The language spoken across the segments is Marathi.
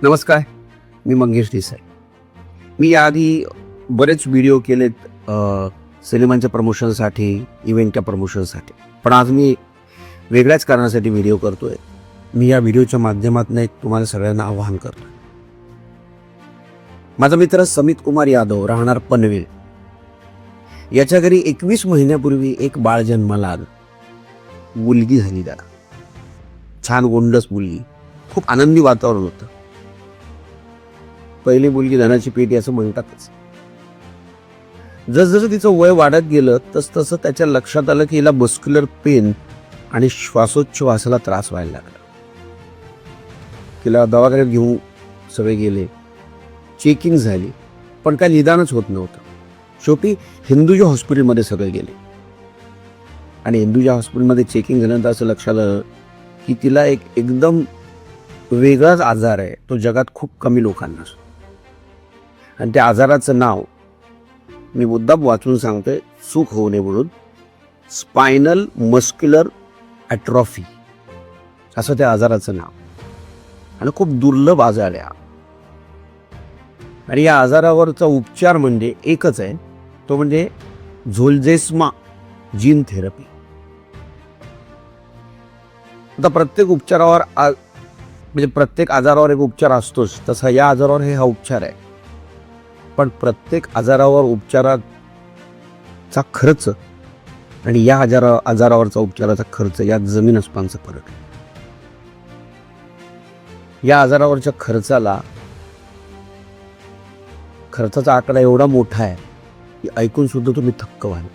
नमस्कार, मी मंगेश देसाई. मी याआधी बरेच व्हिडिओ केलेत सिनेमांच्या प्रमोशनसाठी, इव्हेंटच्या प्रमोशनसाठी. पण आज मी वेगळ्याच कारणासाठी व्हिडिओ करतोय. मी या व्हिडिओच्या माध्यमातून एक तुम्हाला सगळ्यांना आवाहन करतोय. माझा मित्र समित कुमार यादव, राहणार पनवेल, याच्या घरी 21 महिन्यापूर्वी एक बाळ जन्माला आलं. मुलगी झाली त्याला, छान गोंडस मुलगी. खूप आनंदी वातावरण होतं. पहिली मुलगी धनाची पेटी असं म्हणतातच. जसजसं तिचं वय वाढत गेलं तसं त्याच्या लक्षात आलं की हिला मस्क्युलर पेन आणि श्वासोच्छवासाला त्रास व्हायला लागला. तिला दवाखान्यात घेऊन सगळे गेले, चेकिंग झाली, पण काय निदानच होत नव्हतं. शेवटी हिंदुजा हॉस्पिटलमध्ये सगळे गेले आणि हिंदुजा हॉस्पिटलमध्ये चेकिंग झाल्यानंतर असं लक्षात आलं की तिला एकदम वेगळाच आजार आहे. तो जगात खूप कमी लोकांना असतो आणि त्या आजाराचं नाव मी मुद्दाम वाचून सांगतोय, चूक होऊ नये म्हणून. स्पायनल मस्क्युलर ॲट्रॉफी असं त्या आजाराचं नाव, आणि खूप दुर्लभ आजार आहे. आणि या आजारावरचा उपचार म्हणजे एकच आहे, तो म्हणजे झोल्जेस्मा जीन थेरपी. आता प्रत्येक उपचारावर म्हणजे प्रत्येक आजारावर एक उपचार असतोच, तसा या आजारावर हा उपचार आहे. पण प्रत्येक आजारावर उपचाराचा खर्च आणि या आजारावरचा उपचाराचा खर्च यात जमीन आसमानचा फरक आहे. या आजारावरच्या खर्चाचा आकडा एवढा मोठा आहे की ऐकून सुद्धा तुम्ही थक्क व्हाल.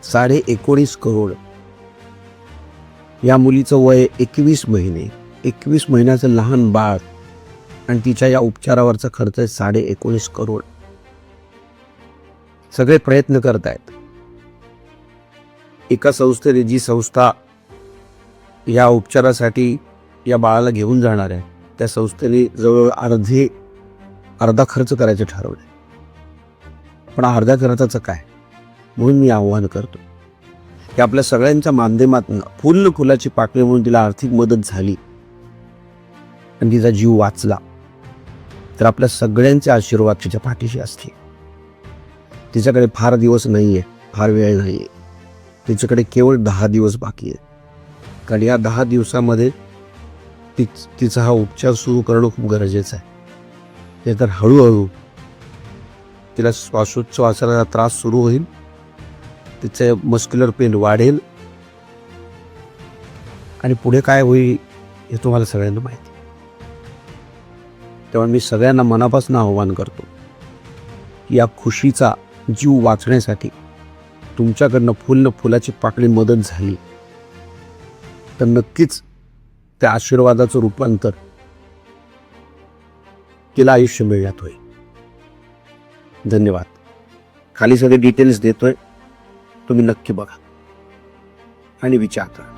19.5 करोड. या मुलीचं वय 21 महिने. 21 महिन्याचं लहान बाळ आणि तिच्या या उपचारावरचा खर्च आहे 19.5 करोड. सगळे प्रयत्न करत आहेत. एका संस्थेने, जी संस्था या उपचारासाठी या बाळाला घेऊन जाणार आहे, त्या संस्थेने जवळ अर्धा खर्च करायचं ठरवलं. पण अर्ध्या खर्चाचं काय, म्हणून मी आव्हान करतो की आपल्या सगळ्यांच्या माध्यमातून फुलाची पाकळी म्हणून तिला आर्थिक मदत झाली आणि तिचा जीव वाचला तर आपल्या सगळ्यांचे आशीर्वाद तिच्या पाठीशी असतील. तिच्याकडे फार दिवस नाहीये, फार वेळ नाहीये. तिच्याकडे केवळ 10 दिवस बाकी आहे. कारण या 10 दिवसामध्ये तिचा हा उपचार सुरू करणं खूप गरजेचं आहे. ते तर हळूहळू तिला श्वासोच्छवासाला त्रास सुरू होईल, तिचं मस्क्युलर पेन वाढेल आणि पुढे काय होईल हे तुम्हाला सगळ्यांना माहिती. तेव्हा मी सगळ्यांना मनापासून आव्हान करतो की या खुशीचा जीव वाचण्यासाठी तुमच्याकडनं फुलाची पाकळी मदत झाली तर नक्कीच त्या आशीर्वादाचं रूपांतर तिला आयुष्य मिळण्यात होईल. धन्यवाद. खाली सगळे डिटेल्स देतोय, तुम्ही नक्की बघा आणि विचार करा.